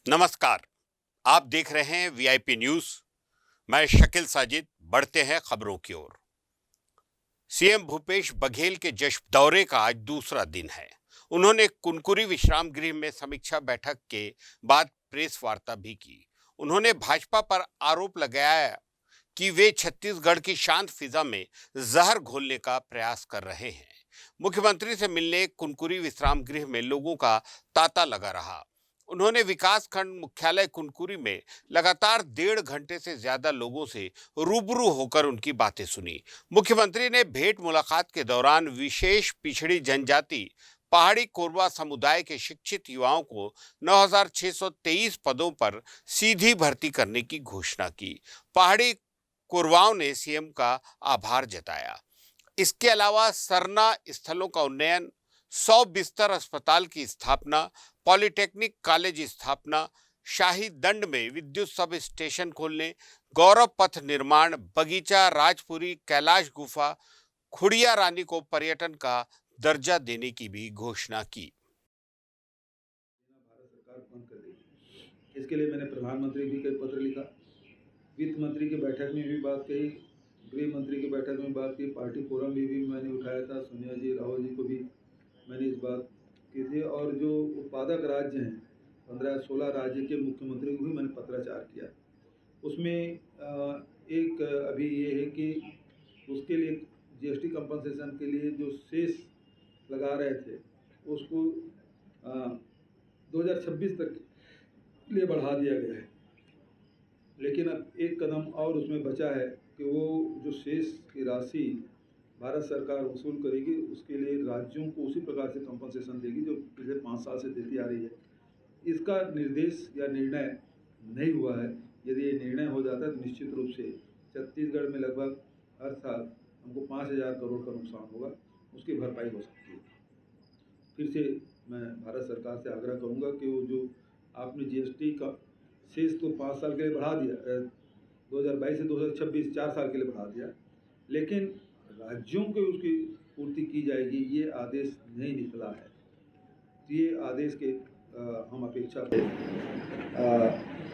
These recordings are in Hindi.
नमस्कार, आप देख रहे हैं वीआईपी न्यूज। मैं शकील साजिद। बढ़ते हैं खबरों की ओर। सीएम भूपेश बघेल के जश्न दौरे का आज दूसरा दिन है। उन्होंने कुनकुरी विश्राम गृह में समीक्षा बैठक के बाद प्रेस वार्ता भी की। उन्होंने भाजपा पर आरोप लगाया कि वे छत्तीसगढ़ की शांत फिजा में जहर घोलने का प्रयास कर रहे हैं। मुख्यमंत्री से मिलने कुनकुरी विश्राम गृह में लोगों का तांता लगा रहा। उन्होंने विकास खंड मुख्यालय कुनकुरी में लगातार 1.5 घंटे से ज्यादा लोगों से रूबरू होकर उनकी बातें सुनी। मुख्यमंत्री ने भेंट मुलाकात के दौरान विशेष पिछड़ी जनजाति पहाड़ी कोरवा समुदाय के शिक्षित युवाओं को 9,623 पदों पर सीधी भर्ती करने की घोषणा की। पहाड़ी कोरवाओं ने सीएम का आभार जताया। इसके अलावा सरना स्थलों का उन्नयन, 100 बिस्तर अस्पताल की स्थापना, पॉलिटेक्निक कॉलेज स्थापना, शाही दंड में विद्युत सब स्टेशन खोलने, गौरव पथ निर्माण, बगीचा राजपुरी, कैलाश गुफा, खुड़िया रानी को पर्यटन का दर्जा देने की भी घोषणा की। भारत सरकार बंद कर देगी। इसके लिए मैंने प्रधानमंत्री भी कई पत्र लिखा, वित्त मंत्री की बैठक में भी बात कही, गृह मंत्री की बैठक में बात की, पार्टी फोरम में भी मैंने उठाया था। सोनिया जी, राहुल जी को भी मैंने इस बात की थी। और जो उत्पादक राज्य हैं, 15-16 राज्य के मुख्यमंत्री को भी मैंने पत्राचार किया। उसमें एक अभी ये है कि उसके लिए जीएसटी कंपनसेशन के लिए जो शेष लगा रहे थे उसको 2026 तक के लिए बढ़ा दिया गया है। लेकिन अब एक कदम और उसमें बचा है कि वो जो शेष की राशि भारत सरकार वसूल करेगी, उसके लिए राज्यों को उसी प्रकार से कंपनसेशन देगी जो पिछले 5 साल से देती आ रही है। इसका निर्देश या निर्णय नहीं हुआ है। यदि ये निर्णय हो जाता है तो निश्चित रूप से छत्तीसगढ़ में लगभग हर साल हमको 5,000 करोड़ का नुकसान होगा, उसकी भरपाई हो सकती है। फिर से मैं भारत सरकार से आग्रह करूंगा कि वो जो आपने जीएसटी का शेष तो 5 साल के लिए बढ़ा दिया, 2022 से 2026 4 साल के लिए बढ़ा दिया, लेकिन राज्यों को उसकी पूर्ति की जाएगी, ये आदेश नहीं निकला है। तो ये आदेश के हम अपेक्षा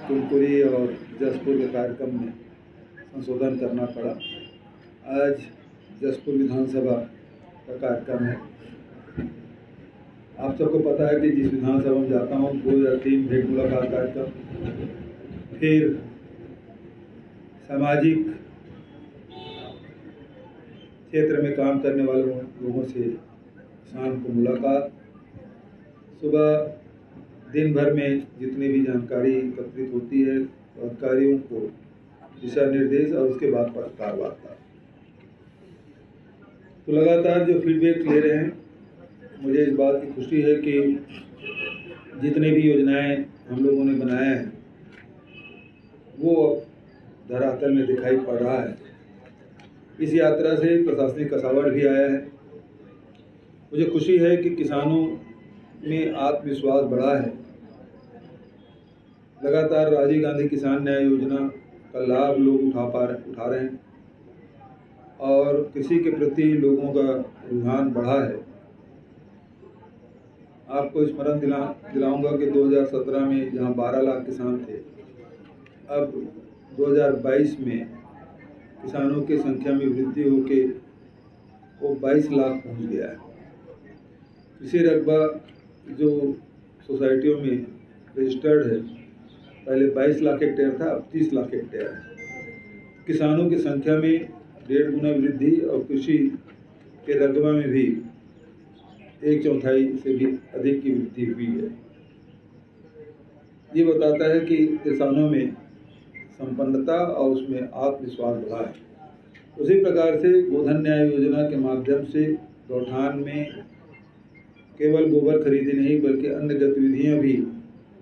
कुनकुरी और जसपुर के कार्यक्रम में संशोधन करना पड़ा। आज जसपुर विधानसभा का कार्यक्रम है। आप सबको पता है कि जिस विधानसभा में जाता हूँ 2003 भेंट मुलाकात कार्यक्रम, फिर सामाजिक क्षेत्र में काम करने वाले लोगों से शाम को मुलाकात, सुबह दिन भर में जितनी भी जानकारी एकत्रित होती है अधिकारियों को दिशा निर्देश, और उसके बाद पत्रकार वार्ता। तो लगातार जो फीडबैक ले रहे हैं, मुझे इस बात की खुशी है कि जितने भी योजनाएं हम लोगों ने बनाए हैं वो अब धरातल में दिखाई पड़ रहा है। इस यात्रा से प्रशासनिक कसावट भी आया है। मुझे खुशी है कि किसानों में आत्मविश्वास बढ़ा है। लगातार राजीव गांधी किसान न्याय योजना का लाभ लोग उठा रहे हैं और कृषि के प्रति लोगों का रुझान बढ़ा है। आपको स्मरण दिलाऊंगा कि 2017 में जहां 12 लाख किसान थे, अब 2022 में किसानों की संख्या में वृद्धि होकर वो 22 लाख पहुंच गया है। कृषि रकबा जो सोसाइटियों में रजिस्टर्ड है, पहले 22 लाख हेक्टेयर था, अब 30 लाख हेक्टेयर है। किसानों की संख्या में 1.5 गुना वृद्धि और कृषि के रकबा में भी 1/4 से भी अधिक की वृद्धि हुई है। ये बताता है कि किसानों में संपन्नता और उसमें आत्मविश्वास बढ़ा है। उसी प्रकार से गोधन न्याय योजना के माध्यम से गौठान में केवल गोबर खरीदी नहीं बल्कि अन्य गतिविधियां भी,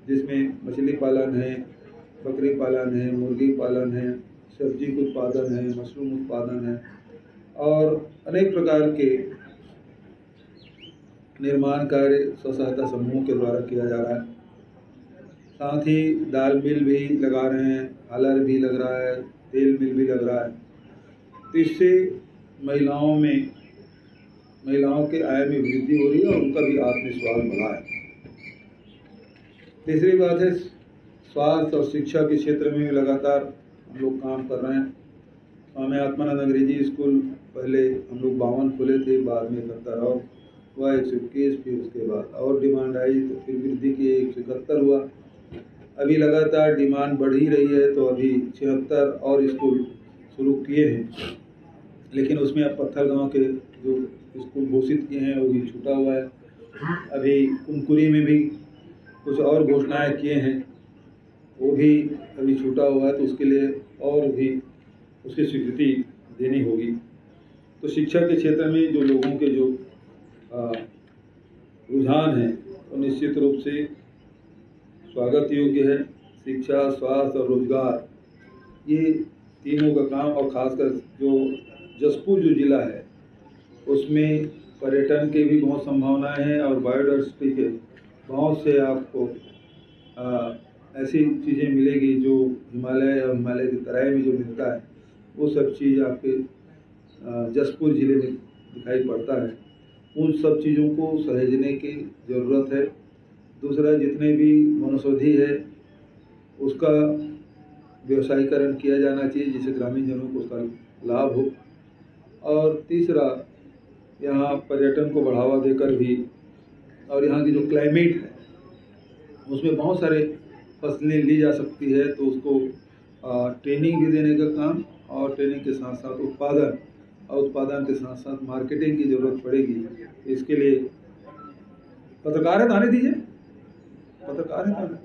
जिसमें मछली पालन है, बकरी पालन है, मुर्गी पालन है, सब्जी उत्पादन है, मशरूम उत्पादन है और अनेक प्रकार के निर्माण कार्य स्व सहायता समूह के द्वारा किया जा रहा है। साथ ही दाल मिल भी लगा रहे हैं, हालर भी लग रहा है, तेल मिल भी लग रहा है। तो इससे महिलाओं के आय में वृद्धि हो रही है और उनका भी आत्मविश्वास बढ़ा है। तीसरी बात है, स्वास्थ्य और शिक्षा के क्षेत्र में भी लगातार हम लोग काम कर रहे हैं। स्वामी आत्मानंद अंग्रेजी स्कूल पहले हम लोग 52 खोले थे, बाद में 71 और हुआ, 121, फिर उसके बाद और डिमांड आई तो फिर वृद्धि की 171 हुआ। अभी लगातार डिमांड बढ़ ही रही है, तो अभी 76 और स्कूल शुरू किए हैं। लेकिन उसमें अब पत्थर गाँव के जो स्कूल घोषित किए हैं वो भी छूटा हुआ है। अभी कुनकुरी में भी कुछ और घोषणाएं किए हैं, वो भी अभी छूटा हुआ है, तो उसके लिए और भी उसकी स्वीकृति देनी होगी। तो शिक्षा के क्षेत्र में जो लोगों के जो रुझान है वो निश्चित रूप से स्वागत योग्य है। शिक्षा, स्वास्थ्य और रोजगार, ये तीनों का काम, और खासकर जो जशपुर जो जिला है उसमें पर्यटन की भी बहुत संभावनाएं हैं और बायोडाइवर्सिटी के बहुत से आपको ऐसी चीज़ें मिलेगी जो हिमालय और हिमालय की तराई में जो मिलता है वो सब चीज़ आपके जशपुर ज़िले में दिखाई पड़ता है। उन सब चीज़ों को सहेजने की ज़रूरत है। दूसरा, जितने भी वनौषधि है उसका व्यवसायीकरण किया जाना चाहिए जिससे ग्रामीण जनों को उसका लाभ हो। और तीसरा, यहाँ पर्यटन को बढ़ावा देकर भी, और यहाँ की जो क्लाइमेट है उसमें बहुत सारे फसलें ली जा सकती है, तो उसको ट्रेनिंग भी देने का काम, और ट्रेनिंग के साथ साथ उत्पादन, और उत्पादन के साथ साथ मार्केटिंग की ज़रूरत पड़ेगी। इसके लिए पत्रकारिता आने दीजिए, पत्रकारिता।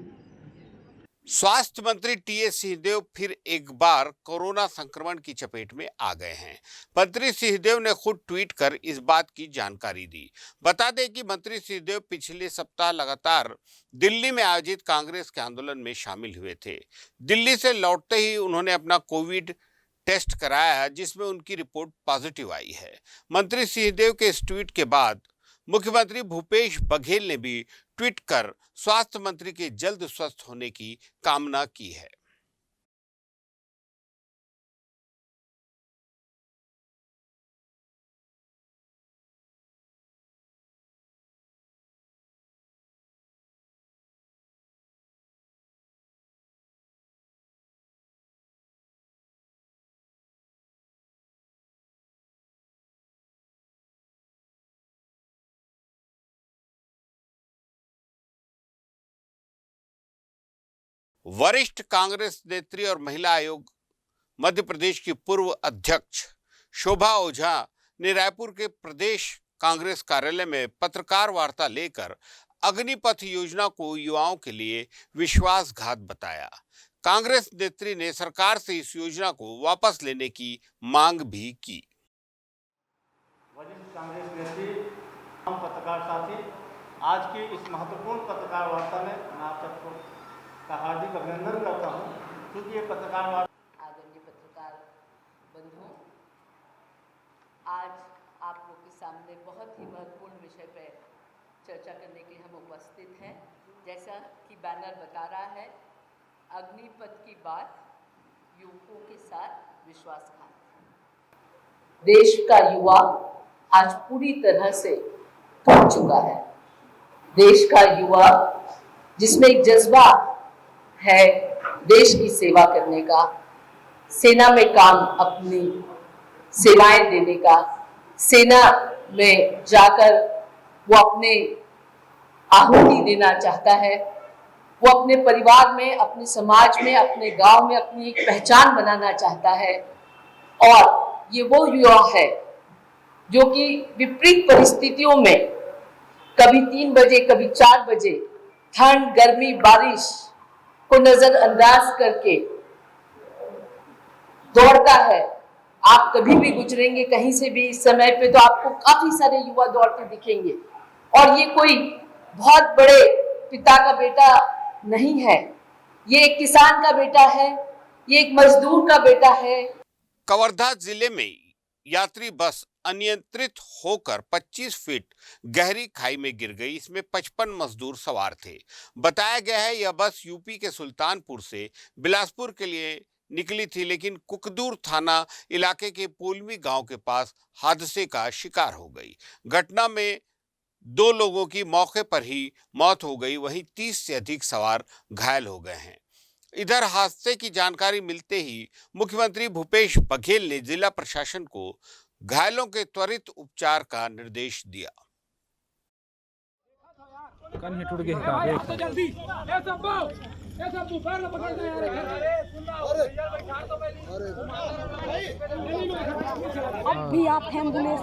स्वास्थ्य मंत्री टीएस सिंहदेव फिर एक बार कोरोना संक्रमण की चपेट में आ गए हैं। मंत्री सिंहदेव ने खुद ट्वीट कर इस बात की जानकारी दी। बता दें कि मंत्री सिंहदेव पिछले सप्ताह लगातार दिल्ली में आयोजित कांग्रेस के आंदोलन में शामिल हुए थे। दिल्ली से लौटते ही उन्होंने अपना कोविड टेस्ट कराया, जिसमें उनकी रिपोर्ट पॉजिटिव आई है। मंत्री सिंहदेव के इस ट्वीट के बाद मुख्यमंत्री भूपेश बघेल ने भी ट्वीट कर स्वास्थ्य मंत्री के जल्द स्वस्थ होने की कामना की है। वरिष्ठ कांग्रेस नेत्री और महिला आयोग मध्य प्रदेश की पूर्व अध्यक्ष शोभा ओझा ने रायपुर के प्रदेश कांग्रेस कार्यालय में पत्रकार वार्ता लेकर अग्निपथ योजना को युवाओं के लिए विश्वासघात बताया। कांग्रेस नेत्री ने सरकार से इस योजना को वापस लेने की मांग भी की। वरिष्ठ कांग्रेस नेत्री, हम पत्रकार साथी, आज की इस महत्वपूर्ण पत्रकार वार्ता में मैं आप सबको का हार्दिक अभिनंदन करता हूं, क्योंकि ये पत्रकार वार्ता। आदरणीय पत्रकार बंधुओं, आज आप लोग के सामने बहुत ही महत्वपूर्ण विषय पर चर्चा करने के लिए हम उपस्थित हैं। जैसा कि बैनर बता रहा है, अग्निपथ की बात, युवकों के साथ विश्वासघात। देश का युवा आज पूरी तरह से टूट चुका है। देश का युवा जिसमें एक जज्बा है देश की सेवा करने का, सेना में काम, अपनी सेवाएं देने का, सेना में जाकर वो अपने आहुति देना चाहता है। वो अपने परिवार में, अपने समाज में, अपने गांव में अपनी एक पहचान बनाना चाहता है। और ये वो युवा है जो कि विपरीत परिस्थितियों में कभी 3 बजे, कभी 4 बजे, ठंड, गर्मी, बारिश को नजरअंदाज करके दौड़ता है। आप कभी भी गुजरेंगे कहीं से भी इस समय पे तो आपको काफी सारे युवा दौड़ते दिखेंगे। और ये कोई बहुत बड़े पिता का बेटा नहीं है, ये एक किसान का बेटा है, ये एक मजदूर का बेटा है। कवर्धा जिले में यात्री बस अनियंत्रित होकर 25 फीट गहरी खाई में गिर गई। इसमें 55 मजदूर सवार थे। बताया गया है यह बस यूपी के सुल्तानपुर से बिलासपुर के लिए निकली थी, लेकिन कुकदूर थाना इलाके के पोलवी गांव के पास हादसे का शिकार हो गई। घटना में 2 लोगों की मौके पर ही मौत हो गई, वहीं 30 से अधिक सवार घायल हो गए हैं। इधर हादसे की जानकारी मिलते ही मुख्यमंत्री भूपेश बघेल ने जिला प्रशासन को घायलों के त्वरित उपचार का निर्देश दिया। कन ही टूट गया जल्दी ये सब ऊपर ना पकड़ दे यार। अभी आप एम्बुलेंस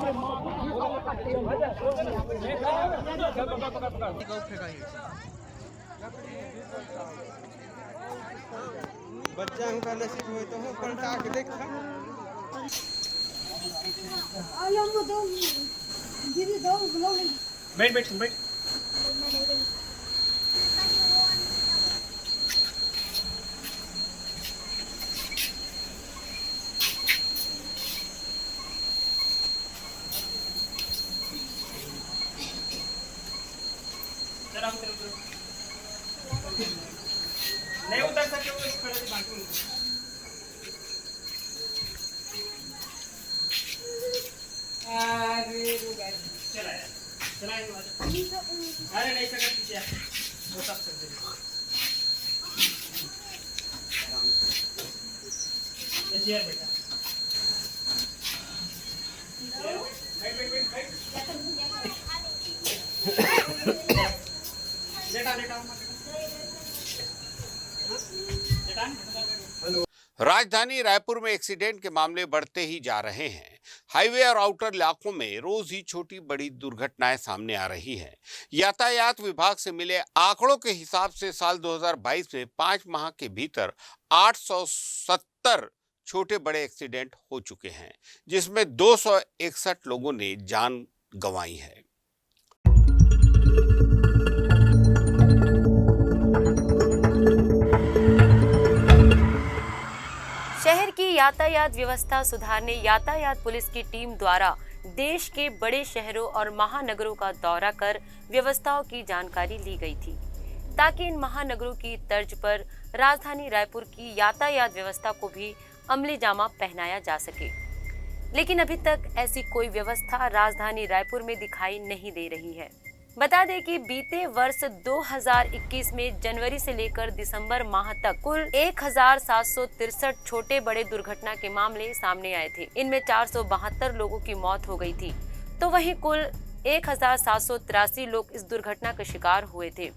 बच्चा का नसीब हो तो हो पलटा के देखा आयो मो दो दीदी दो ब्लो बैठ बैठ बैठ नहीं उतर सकते वो इस खड़े से बांटू अरे चला चला अरे नहीं सकता पीछे वो सब कर दे ये बेटा बैठ बैठ बैठ बैठ लेटा लेटा राजधानी रायपुर में एक्सीडेंट के मामले बढ़ते ही जा रहे हैं। हाईवे और आउटर इलाकों में रोज ही छोटी बड़ी दुर्घटनाएं सामने आ रही हैं। यातायात विभाग से मिले आंकड़ों के हिसाब से साल 2022 में 5 माह के भीतर 870 छोटे बड़े एक्सीडेंट हो चुके हैं, जिसमें 261 लोगों ने जान गंवाई है। शहर की यातायात व्यवस्था सुधारने यातायात पुलिस की टीम द्वारा देश के बड़े शहरों और महानगरों का दौरा कर व्यवस्थाओं की जानकारी ली गई थी, ताकि इन महानगरों की तर्ज पर राजधानी रायपुर की यातायात व्यवस्था को भी अमली जामा पहनाया जा सके। लेकिन अभी तक ऐसी कोई व्यवस्था राजधानी रायपुर में दिखाई नहीं दे रही है। बता दें कि बीते वर्ष 2021 में जनवरी से लेकर दिसंबर माह तक कुल 1763 छोटे बड़े दुर्घटना के मामले सामने आए थे। इनमें 472 लोगों की मौत हो गई थी, तो वहीं कुल 1783 लोग इस दुर्घटना का शिकार हुए थे।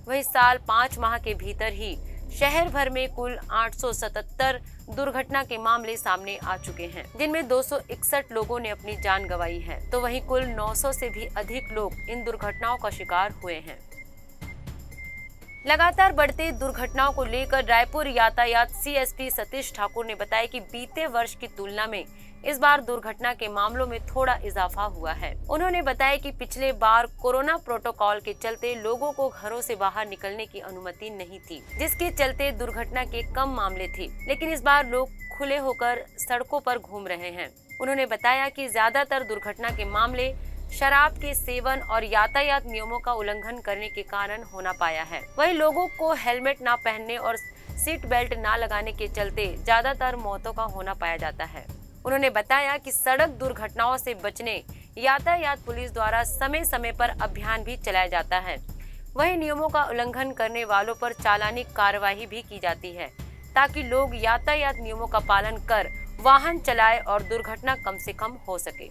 वहीं साल 5 माह के भीतर ही शहर भर में कुल 877 दुर्घटना के मामले सामने आ चुके हैं, जिनमें 261 लोगों ने अपनी जान गंवाई है, तो वहीं कुल 900 से भी अधिक लोग इन दुर्घटनाओं का शिकार हुए हैं। लगातार बढ़ते दुर्घटनाओं को लेकर रायपुर यातायात सीएसपी सतीश ठाकुर ने बताया कि बीते वर्ष की तुलना में इस बार दुर्घटना के मामलों में थोड़ा इजाफा हुआ है। उन्होंने बताया कि पिछले बार कोरोना प्रोटोकॉल के चलते लोगों को घरों से बाहर निकलने की अनुमति नहीं थी, जिसके चलते दुर्घटना के कम मामले थे, लेकिन इस बार लोग खुले होकर सड़कों पर घूम रहे हैं। उन्होंने बताया कि ज्यादातर दुर्घटना के मामले शराब के सेवन और यातायात नियमों का उल्लंघन करने के कारण होना पाया है। वहीं लोगों को हेलमेट न पहनने और सीट बेल्ट न लगाने के चलते ज्यादातर मौतों का होना पाया जाता है। उन्होंने बताया कि सड़क दुर्घटनाओं से बचने यातायात पुलिस द्वारा समय समय पर अभियान भी चलाया जाता है। वहीं नियमों का उल्लंघन करने वालों पर चालानी कार्रवाई भी की जाती है, ताकि लोग यातायात नियमों का पालन कर वाहन चलाएं और दुर्घटना कम से कम हो सके।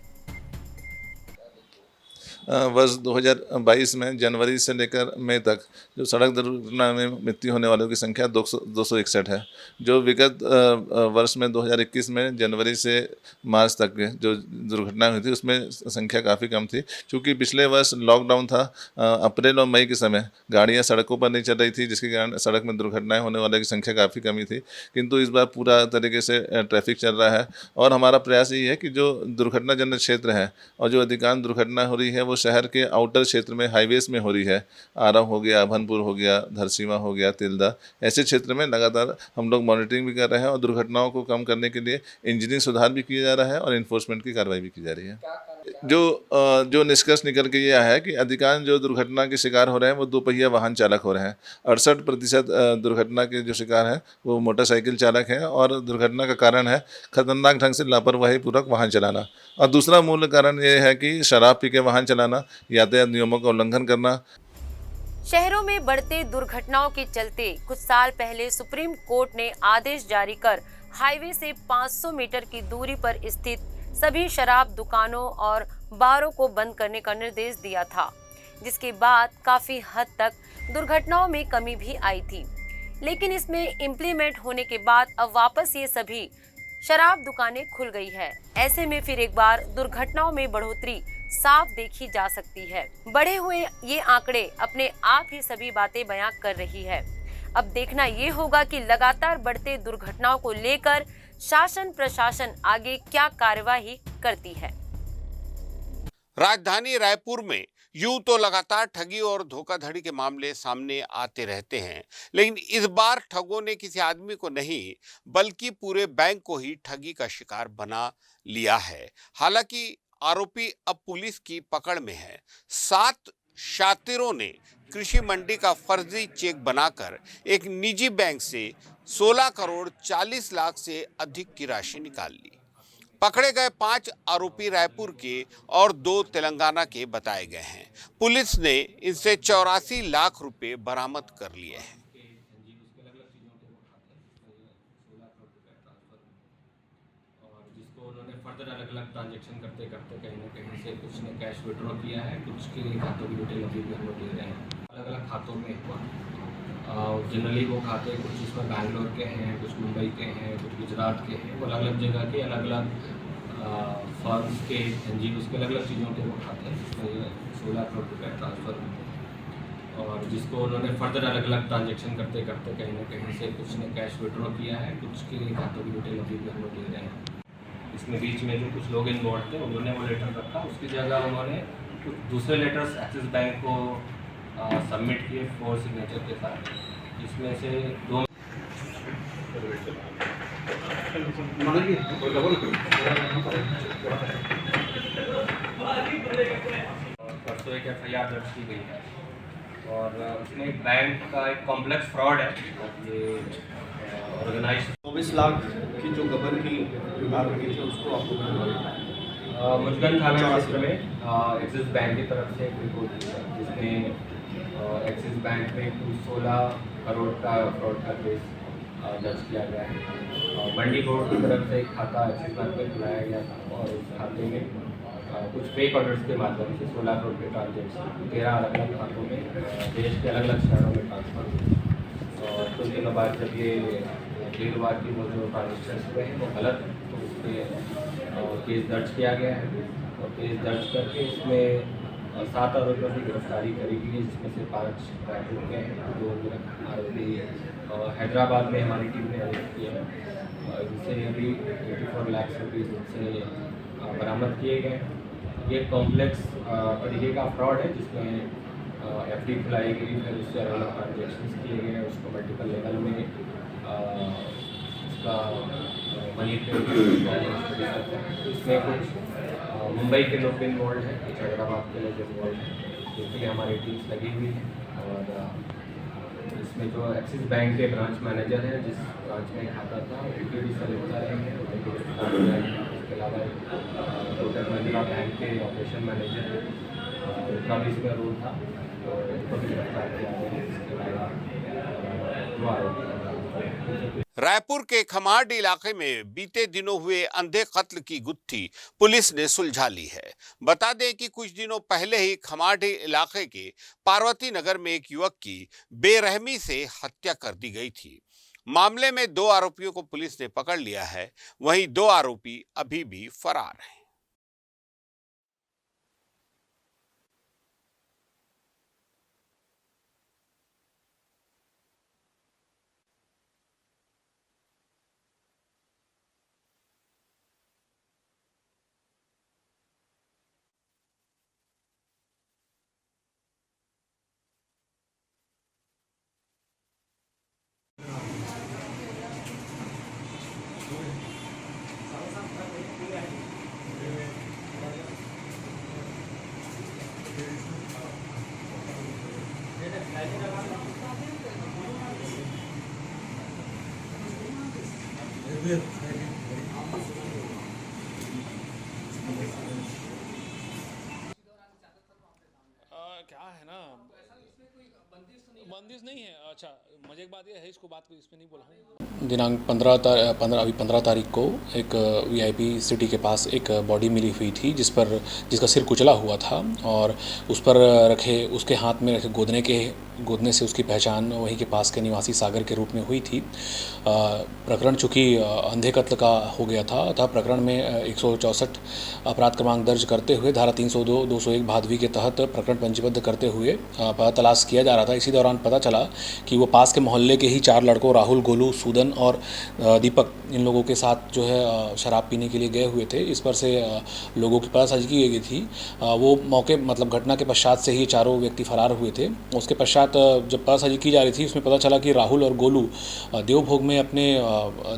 वर्ष 2022 में जनवरी से लेकर मई तक जो सड़क दुर्घटना में मृत्यु होने वालों की संख्या 261 है। जो विगत वर्ष में 2021 में जनवरी से मार्च तक जो दुर्घटना हुई थी उसमें संख्या काफ़ी कम थी, क्योंकि पिछले वर्ष लॉकडाउन था। अप्रैल और मई के समय गाड़ियां सड़कों पर नहीं चल रही थी, जिसके कारण सड़क में दुर्घटनाएं होने वाले की संख्या काफ़ी कमी थी। किंतु इस बार पूरा तरीके से ट्रैफिक चल रहा है और हमारा प्रयास यही है कि जो दुर्घटनाजनक क्षेत्र है और जो अधिकांश दुर्घटना हो रही है वो शहर के आउटर क्षेत्र में हाईवेज में हो रही है। आरव हो गया, अभनपुर हो गया, धरसीवा हो गया, तिल्दा, ऐसे क्षेत्र में लगातार हम लोग मॉनिटरिंग भी कर रहे हैं और दुर्घटनाओं को कम करने के लिए इंजीनियरिंग सुधार भी किया जा रहा है और इन्फोर्समेंट की कार्रवाई भी की जा रही है। जो निष्कर्ष निकल के ये आया है कि अधिकांश जो दुर्घटना के शिकार हो रहे हैं वो दोपहिया वाहन चालक हो रहे हैं। 68% दुर्घटना के जो शिकार हैं वो मोटरसाइकिल चालक हैं और दुर्घटना का कारण है खतरनाक ढंग से लापरवाही पूर्वक वाहन चलाना। और दूसरा मूल कारण ये है कि शराब पी के वाहन चलाना, यातायात नियमों का उल्लंघन करना। शहरों में बढ़ते दुर्घटनाओं के चलते कुछ साल पहले सुप्रीम कोर्ट ने आदेश जारी कर हाईवे से 500 मीटर की दूरी पर स्थित सभी शराब दुकानों और बारों को बंद करने का निर्देश दिया था, जिसके बाद काफी हद तक दुर्घटनाओं में कमी भी आई थी। लेकिन इसमें इम्प्लीमेंट होने के बाद अब वापस ये सभी शराब दुकानें खुल गई है। ऐसे में फिर एक बार दुर्घटनाओं में बढ़ोतरी साफ देखी जा सकती है। बढ़े हुए ये आंकड़े अपने आप ही सभी बातें बयां कर रही है। अब देखना ये होगा कि लगातार बढ़ते दुर्घटनाओं को लेकर शासन प्रशासन आगे क्या कार्यवाही करती है। राजधानी रायपुर में यूं तो लगातार ठगी और धोखाधड़ी के मामले सामने आते रहते हैं, लेकिन इस बार ठगों ने किसी आदमी को नहीं बल्कि पूरे बैंक को ही ठगी का शिकार बना लिया है। हालांकि आरोपी अब पुलिस की पकड़ में है। 7 शातिरों ने कृषि मंडी का फर्जी चेक बनाकर एक निजी बैंक से 16 करोड़ 40 लाख से अधिक की राशि निकाल ली। पकड़े गए 5 आरोपी रायपुर के और 2 तेलंगाना के बताए गए हैं। पुलिस ने इनसे 84 लाख रुपए बरामद कर लिए हैं। फर्दर अलग अलग ट्रांजेक्शन करते करते कहीं ना कहीं से कुछ ने कैश विड्रॉ किया है, कुछ के खातों की डिटेल अभी भी हम लोग ले रहे हैं। अलग अलग खातों में हुआ। जनरली वो खाते कुछ इसमें बैंगलोर के हैं, कुछ मुंबई के हैं, कुछ गुजरात के हैं। वो अलग अलग जगह के अलग अलग फर्म्स के NGOs के अलग अलग चीज़ों के वो खाते हैं, जिसमें 16 करोड़ रुपये ट्रांसफ़र हुए। और जिसको उन्होंने फर्दर अलग अलग ट्रांजेक्शन करते करते कहीं ना कहीं से कुछ ने कैश विड्रॉ किया है, कुछ के खातों की डिटेल अभी भी हम लोग ले रहे हैं। इसमें बीच में जो कुछ लोग इन्वॉल्व थे उन्होंने वो लेटर रखा, उसकी जगह उन्होंने कुछ दूसरे लेटर्स एक्सिस बैंक को सबमिट किए 4 सिग्नेचर के साथ, जिसमें से 2 परसों एक FIR दर्ज की गई है और उसमें एक बैंक का एक कॉम्प्लेक्स फ्रॉड है। ये ऑर्गेनाइज 24 लाख की जो गबन की आरोपी थे उसको आपको मुजगन थाना क्षेत्र में एक्सिस बैंक की तरफ से एक रिपोर्ट दी है, जिसमें एक्सिस बैंक में कुल 16 करोड़ का फ्रॉड का केस दर्ज किया गया है। मंडी बोर्ड की तरफ से एक खाता एक्सिस बैंक में खुलाया गया था और उस खाते में कुछ फेक ऑर्डर्स के माध्यम से 16 करोड़ के ट्रांजेक्शन 13 अलग अलग खातों में देश के अलग अलग शहरों में ट्रांसफर हुए। और कुछ दिनों बाद जब ये वीरवार की वो जो ट्रांजेक्शन हुए हैं वो गलत है, तो उस पर केस दर्ज किया गया है। और केस दर्ज करके इसमें 7 आरोपियों की गिरफ्तारी करी गई है, जिसमें से 5 रायपुर के हैं, 2 आरोपी हैदराबाद में हमारी टीम ने अरेस्ट किया है। इनसे अभी 84 लाख रुपीज़ इनसे बरामद किए गए। ये कॉम्प्लेक्स तरीके का फ्रॉड है, जिसमें FD खुलाई गई, फिर उससे अलग अलग ट्रांजेक्शन किए गए, उसको मल्टीपल लेवल में उसका मनी इसमें कुछ मुंबई के लोग भी इन्वॉल्व हैं, कुछ हैदराबाद के लोग इन्वॉल्व हैं, जिसके लिए हमारी टीम्स लगी हुई हैं। और इसमें जो एक्सिस बैंक के ब्रांच मैनेजर हैं, जिस ब्रांच में खाता था, उनके भी सलिप्ता रहे हैं, उनको गिरफ्तार किया है। उसके अलावा टोटल महिंद्रा बैंक के ऑपरेशन मैनेजर हैं, उनका भी इसमें रोल था, तो उनको भी गिरफ्तार किया गया है। इसके अलावा 2 आरोपी रायपुर के खमाड इलाके में बीते दिनों हुए अंधे कत्ल की गुत्थी पुलिस ने सुलझा ली है। बता दें कि कुछ दिनों पहले ही खमाड इलाके के पार्वती नगर में एक युवक की बेरहमी से हत्या कर दी गई थी। मामले में 2 आरोपियों को पुलिस ने पकड़ लिया है, वहीं 2 आरोपी अभी भी फरार हैं। क्या है ना, बंदिश नहीं है। अच्छा, मुझे एक बात ये है, इसको बात को इस पे नहीं बोला हूँ। दिनांक 15 तारीख को एक वीआईपी सिटी के पास एक बॉडी मिली हुई थी जिसका सिर कुचला हुआ था और उस पर रखे उसके हाथ में रखे गोदने से उसकी पहचान वहीं के पास के निवासी सागर के रूप में हुई थी। प्रकरण चूँकि अंधे कत्ल का हो गया था, अतः प्रकरण में 164 अपराध क्रमांक दर्ज करते हुए धारा 302, 201 भादवी के तहत प्रकरण पंजीबद्ध करते हुए पता तलाश किया जा रहा था। इसी दौरान पता चला कि वो पास के मोहल्ले के ही 4 लड़कों राहुल, गोलू, सूदन और दीपक, इन लोगों के साथ जो है शराब पीने के लिए गए हुए थे। इस पर से लोगों की पतासाजी की गई थी। वो घटना के पश्चात से ही चारों व्यक्ति फरार हुए थे। उसके पश्चात जब पतासाजी की जा रही थी, उसमें पता चला कि राहुल और गोलू देवभोग में अपने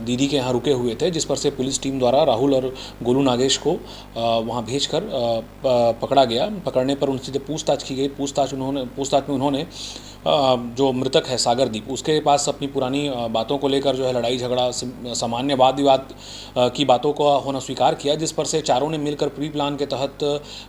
दीदी के यहाँ रुके हुए थे, जिस पर से पुलिस टीम द्वारा राहुल और गोलू नागेश को वहाँ भेजकर पकड़ा गया। पकड़ने पर उनसे जब पूछताछ की गई, पूछताछ में उन्होंने जो मृतक है सागरदीप, उसके पास अपनी पुरानी बातों को लेकर जो है लड़ाई झगड़ा, सामान्य वाद विवाद की बातों को होना स्वीकार किया, जिस पर से चारों ने मिलकर प्री प्लान के तहत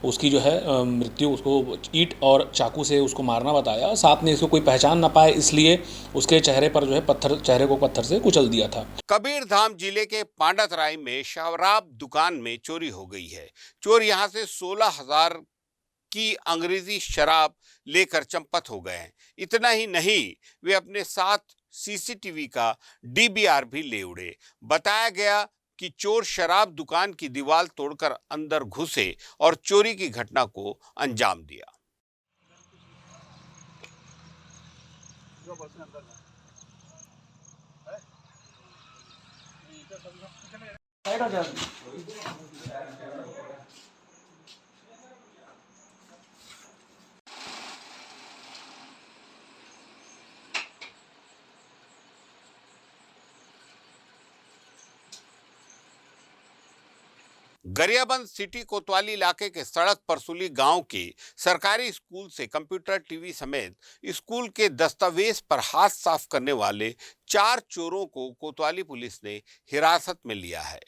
उसकी जो है मृत्यु, उसको ईंट और चाकू से उसको मारना बताया। साथ में इसको कोई पहचान ना पाए इसलिए उसके चेहरे पर जो है चेहरे को पत्थर से कुचल दिया था। कबीरधाम जिले के पांडातराई में शराब दुकान में चोरी हो गई है। चोर यहां से 16,000 की अंग्रेजी शराब लेकर चंपत हो गए हैं। इतना ही नहीं, वे अपने साथ सीसीटीवी का डीवीआर भी ले उड़े। बताया गया कि चोर शराब दुकान की दीवार तोड़कर अंदर घुसे और चोरी की घटना को अंजाम दिया। गरियाबंद सिटी कोतवाली इलाके के सड़क परसुली गांव के सरकारी स्कूल से कंप्यूटर, टीवी समेत स्कूल के दस्तावेज पर हाथ साफ करने वाले 4 चोरों को कोतवाली पुलिस ने हिरासत में लिया है।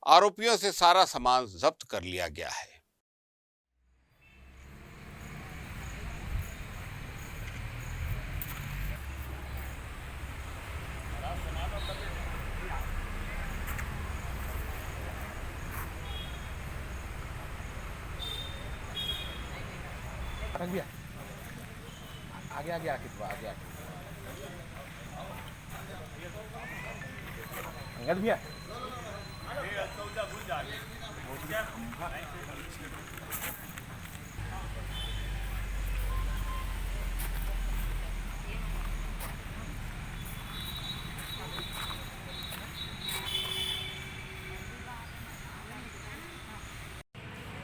आरोपियों से सारा सामान जब्त कर लिया गया है। भैया आगे आगे आके अंगद भैया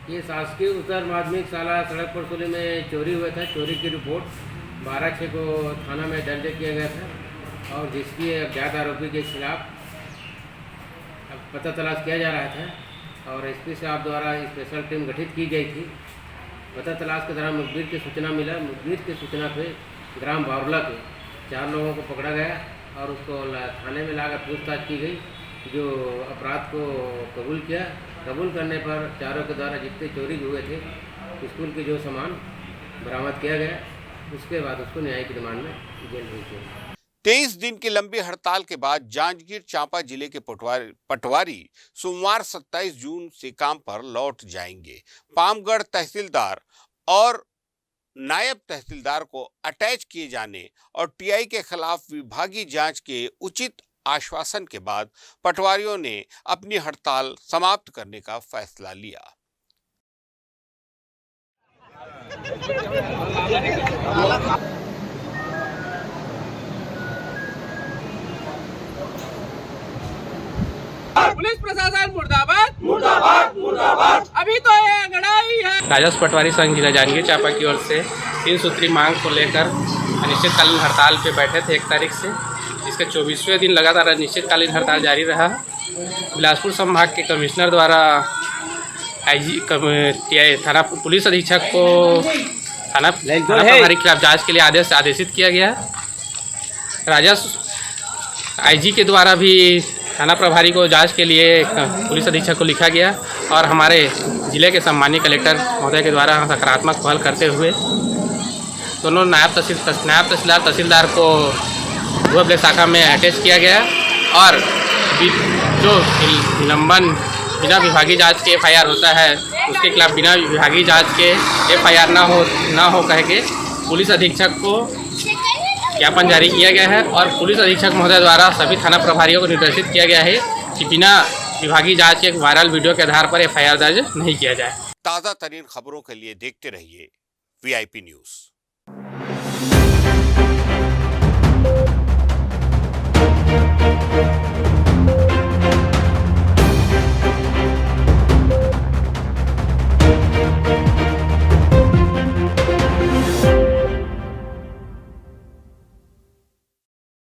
ये शासकीय उत्तर माध्यमिक शाला सड़क परसुली में चोरी हुआ था। चोरी की रिपोर्ट 12/6 को थाना में दर्ज किया गया था और जिसकी अज्ञात आरोपी के खिलाफ पता तलाश किया जा रहा था और एसपी साहब द्वारा स्पेशल टीम गठित की गई थी। पता तलाश के दौरान मुखबिर की सूचना मिला। मुखबिर की सूचना पे ग्राम बावला के 4 लोगों को पकड़ा गया और उसको थाने में लाकर पूछताछ की गई, जो अपराध को कबूल किया। कबूल करने पर चारों के द्वारा जितने चोरी हुए थे स्कूल के जो सामान बरामद किया गया, उसके बाद उसको न्यायिक रिमांड में जेल भेज दिया। 23 दिन की लंबी हड़ताल के बाद जांजगीर चांपा जिले के पटवारी सोमवार 27 जून से काम पर लौट जाएंगे। पामगढ़ तहसीलदार और नायब तहसीलदार को अटैच किए जाने और टीआई के खिलाफ विभागीय जांच के उचित आश्वासन के बाद पटवारियों ने अपनी हड़ताल समाप्त करने का फैसला लिया। पुलिस प्रशासन मुर्दाबाद मुर्दाबाद मुर्दाबाद। अभी तो ये लड़ाई है। राजस्व पटवारी संघ जिला जांजगीर चांपा की ओर से 3 सूत्री मांग को लेकर अनिश्चितकालीन हड़ताल पे बैठे थे 1 तारीख से, जिसका 24वें दिन लगातार अनिश्चितकालीन हड़ताल जारी रहा। बिलासपुर संभाग के कमिश्नर द्वारा आईजी थाना पुलिस अधीक्षक को थाना प्रभारी के खिलाफ जांच के लिए आदेशित किया गया। राजस्व आईजी के द्वारा भी थाना प्रभारी को जांच के लिए पुलिस अधीक्षक को लिखा गया और हमारे ज़िले के सम्मानीय कलेक्टर महोदय के द्वारा सकारात्मक पहल करते हुए दोनों नायब तहसीलदार तहसीलदार को भूअभिलेख शाखा में अटैच किया गया और जो निलंबन बिना विभागीय जांच के FIR होता है उसके खिलाफ बिना विभागीय जांच के FIR ना हो कह के पुलिस अधीक्षक को ज्ञापन जारी किया गया है और पुलिस अधीक्षक महोदय द्वारा सभी थाना प्रभारियों को निर्देशित किया गया है कि बिना विभागीय जांच के वायरल वीडियो के आधार पर FIR दर्ज नहीं किया जाए। ताज़ा तरीन खबरों के लिए देखते रहिए VIP न्यूज़।